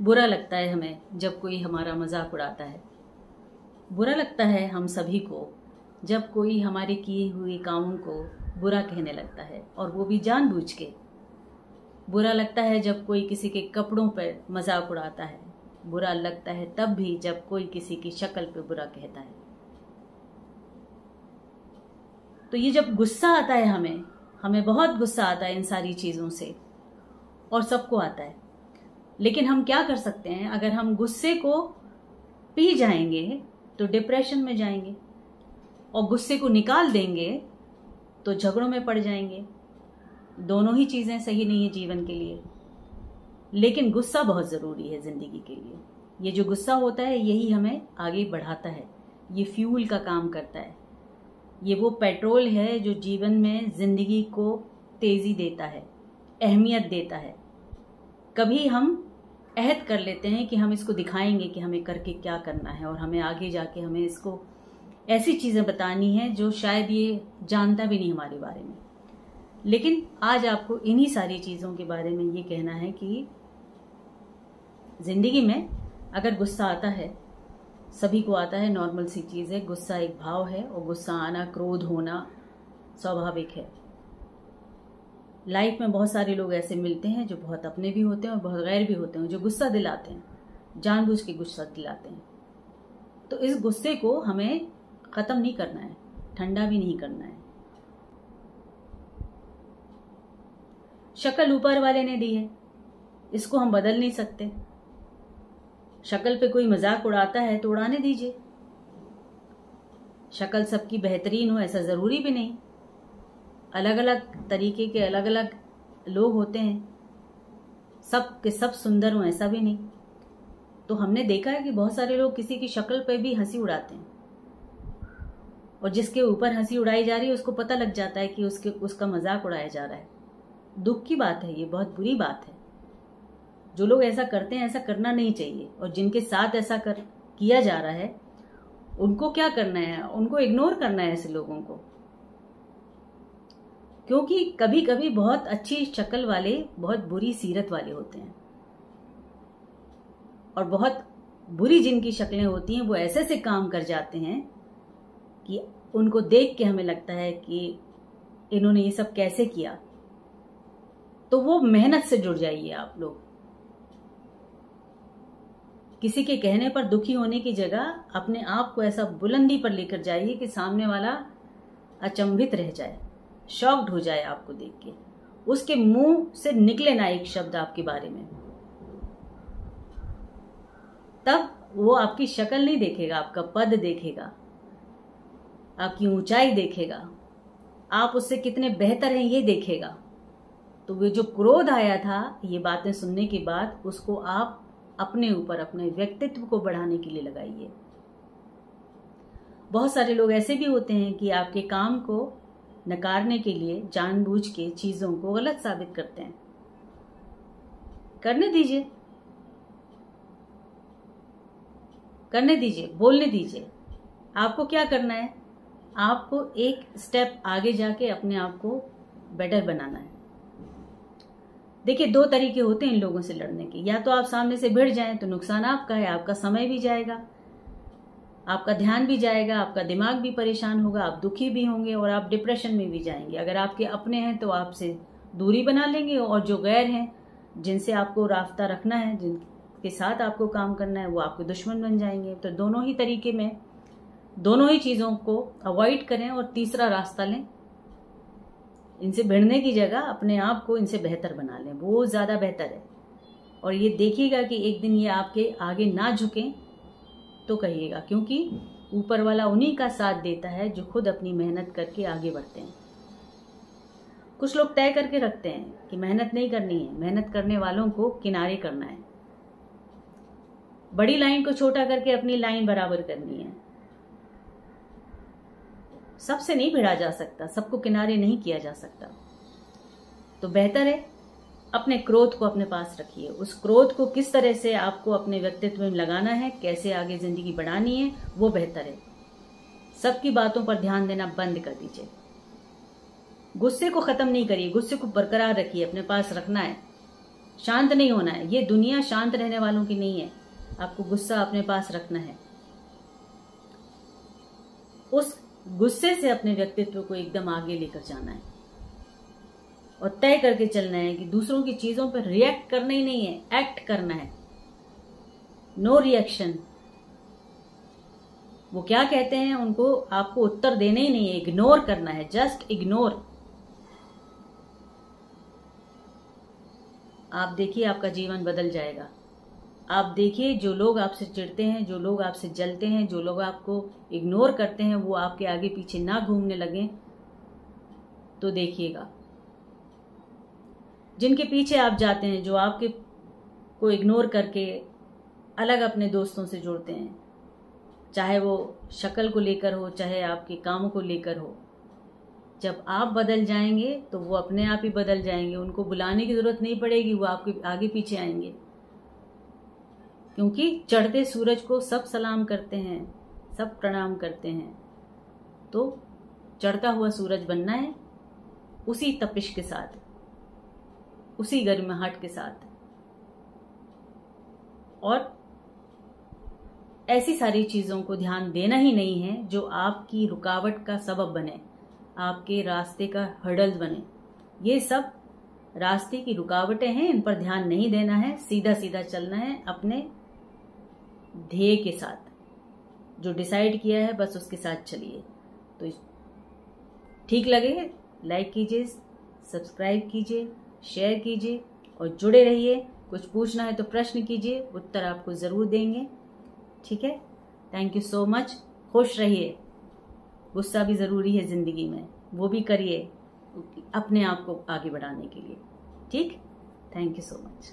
बुरा लगता है हमें जब कोई हमारा मजाक उड़ाता है। बुरा लगता है हम सभी को जब कोई हमारे किए हुए कामों को बुरा कहने लगता है, और वो भी जानबूझ के। बुरा लगता है जब कोई किसी के कपड़ों पर मजाक उड़ाता है। बुरा लगता है तब भी जब कोई किसी की शक्ल पे बुरा कहता है। तो ये जब गुस्सा आता है हमें बहुत गुस्सा आता है इन सारी चीजों से, और सबको आता है। लेकिन हम क्या कर सकते हैं? अगर हम गुस्से को पी जाएंगे तो डिप्रेशन में जाएंगे, और गुस्से को निकाल देंगे तो झगड़ों में पड़ जाएंगे। दोनों ही चीजें सही नहीं है जीवन के लिए। लेकिन गुस्सा बहुत जरूरी है जिंदगी के लिए। ये जो गुस्सा होता है यही हमें आगे बढ़ाता है। ये फ्यूल का काम करता है। ये वो पेट्रोल है जो जीवन में जिंदगी को तेजी देता है, अहमियत देता है। कभी हम अहद कर लेते हैं कि हम इसको दिखाएंगे कि हमें करके क्या करना है, और हमें आगे जाके हमें इसको ऐसी चीजें बतानी है जो शायद ये जानता भी नहीं हमारे बारे में। लेकिन आज आपको इन्हीं सारी चीजों के बारे में ये कहना है कि जिंदगी में अगर गुस्सा आता है, सभी को आता है, नॉर्मल सी चीज है। गुस्सा एक भाव है, और गुस्सा आना, क्रोध होना स्वाभाविक है। लाइफ में बहुत सारे लोग ऐसे मिलते हैं जो बहुत अपने भी होते हैं और बहुत गैर भी होते हैं, जो गुस्सा दिलाते हैं, जानबूझ के गुस्सा दिलाते हैं। तो इस गुस्से को हमें खत्म नहीं करना है, ठंडा भी नहीं करना है। शक्ल ऊपर वाले ने दी है, इसको हम बदल नहीं सकते। शक्ल पे कोई मजाक उड़ाता है तो उड़ाने दीजिए। शक्ल सबकी बेहतरीन हो ऐसा जरूरी भी नहीं। अलग अलग तरीके के अलग अलग लोग होते हैं, सब के सब सुंदर हो ऐसा भी नहीं। तो हमने देखा है कि बहुत सारे लोग किसी की शक्ल पे भी हंसी उड़ाते हैं, और जिसके ऊपर हंसी उड़ाई जा रही है उसको पता लग जाता है कि उसका मजाक उड़ाया जा रहा है। दुख की बात है, ये बहुत बुरी बात है। जो लोग ऐसा करते हैं ऐसा करना नहीं चाहिए, और जिनके साथ ऐसा किया जा रहा है उनको क्या करना है? उनको इग्नोर करना है ऐसे लोगों को। क्योंकि कभी कभी बहुत अच्छी शक्ल वाले बहुत बुरी सीरत वाले होते हैं, और बहुत बुरी जिनकी शक्लें होती हैं वो ऐसे से काम कर जाते हैं कि उनको देख के हमें लगता है कि इन्होंने ये सब कैसे किया। तो वो मेहनत से जुड़ जाइए आप लोग। किसी के कहने पर दुखी होने की जगह अपने आप को ऐसा बुलंदी पर लेकर जाइए कि सामने वाला अचंभित रह जाए, शॉक्ड हो जाए आपको देख के। उसके मुंह से निकले ना एक शब्द आपके बारे में। तब वो आपकी शक्ल नहीं देखेगा, आपका पद देखेगा, आपकी ऊंचाई देखेगा, आप उससे कितने बेहतर हैं ये देखेगा। तो वो जो क्रोध आया था ये बातें सुनने के बाद, उसको आप अपने ऊपर, अपने व्यक्तित्व को बढ़ाने के लिए लगाइए। बहुत सारे लोग ऐसे भी होते हैं कि आपके काम को नकारने के लिए जानबूझ के चीजों को गलत साबित करते हैं। करने दीजिए, करने दीजिए, बोलने दीजिए। आपको क्या करना है? आपको एक स्टेप आगे जाके अपने आप को बेटर बनाना है। देखिए, दो तरीके होते हैं इन लोगों से लड़ने के। या तो आप सामने से भिड़ जाएं तो नुकसान आपका है, आपका समय भी जाएगा, आपका ध्यान भी जाएगा, आपका दिमाग भी परेशान होगा, आप दुखी भी होंगे, और आप डिप्रेशन में भी जाएंगे। अगर आपके अपने हैं तो आपसे दूरी बना लेंगे, और जो गैर हैं, जिनसे आपको रास्ता रखना है, जिनके साथ आपको काम करना है, वो आपके दुश्मन बन जाएंगे। तो दोनों ही तरीके में, दोनों ही चीजों को अवॉइड करें और तीसरा रास्ता लें। इनसे भिड़ने की जगह अपने आप को इनसे बेहतर बना लें, वो ज्यादा बेहतर है। और ये देखिएगा कि एक दिन ये आपके आगे ना झुकें तो कहिएगा, क्योंकि ऊपर वाला उन्हीं का साथ देता है जो खुद अपनी मेहनत करके आगे बढ़ते हैं। कुछ लोग तय करके रखते हैं कि मेहनत नहीं करनी है, मेहनत करने वालों को किनारे करना है। बड़ी लाइन को छोटा करके अपनी लाइन बराबर करनी है। सबसे नहीं भिड़ा जा सकता, सबको किनारे नहीं किया जा सकता। तो बेहतर है अपने क्रोध को अपने पास रखिए। उस क्रोध को किस तरह से आपको अपने व्यक्तित्व में लगाना है, कैसे आगे जिंदगी बढ़ानी है, वो बेहतर है। सबकी बातों पर ध्यान देना बंद कर दीजिए। गुस्से को खत्म नहीं करिए, गुस्से को बरकरार रखिए, अपने पास रखना है। शांत नहीं होना है। ये दुनिया शांत रहने वालों की नहीं है। आपको गुस्सा अपने पास रखना है, उस गुस्से से अपने व्यक्तित्व को एकदम आगे लेकर जाना है और तय करके चलना है कि दूसरों की चीजों पर रिएक्ट करना ही नहीं है, एक्ट करना है। No reaction. वो क्या कहते हैं उनको आपको उत्तर देना ही नहीं है, इग्नोर करना है, जस्ट इग्नोर। आप देखिए आपका जीवन बदल जाएगा। आप देखिए जो लोग आपसे चिढ़ते हैं, जो लोग आपसे जलते हैं, जो लोग आपको इग्नोर करते हैं, वो आपके आगे पीछे ना घूमने लगे तो देखिएगा। जिनके पीछे आप जाते हैं, जो आपके को इग्नोर करके अलग अपने दोस्तों से जुड़ते हैं, चाहे वो शक्ल को लेकर हो, चाहे आपके कामों को लेकर हो, जब आप बदल जाएंगे तो वो अपने आप ही बदल जाएंगे। उनको बुलाने की जरूरत नहीं पड़ेगी, वो आपके आगे पीछे आएंगे। क्योंकि चढ़ते सूरज को सब सलाम करते हैं, सब प्रणाम करते हैं। तो चढ़ता हुआ सूरज बनना है, उसी तपिश के साथ, उसी गर्माहट के साथ। और ऐसी सारी चीजों को ध्यान देना ही नहीं है जो आपकी रुकावट का सबब बने, आपके रास्ते का हर्डल बने। ये सब रास्ते की रुकावटें हैं, इन पर ध्यान नहीं देना है। सीधा सीधा चलना है अपने ध्येय के साथ, जो डिसाइड किया है बस उसके साथ चलिए। तो ठीक लगे लाइक कीजिए, सब्सक्राइब कीजिए, शेयर कीजिए और जुड़े रहिए। कुछ पूछना है तो प्रश्न कीजिए, उत्तर आपको जरूर देंगे। ठीक है, थैंक यू सो मच। खुश रहिए। गुस्सा भी जरूरी है जिंदगी में, वो भी करिए अपने आप को आगे बढ़ाने के लिए। ठीक, थैंक यू सो मच।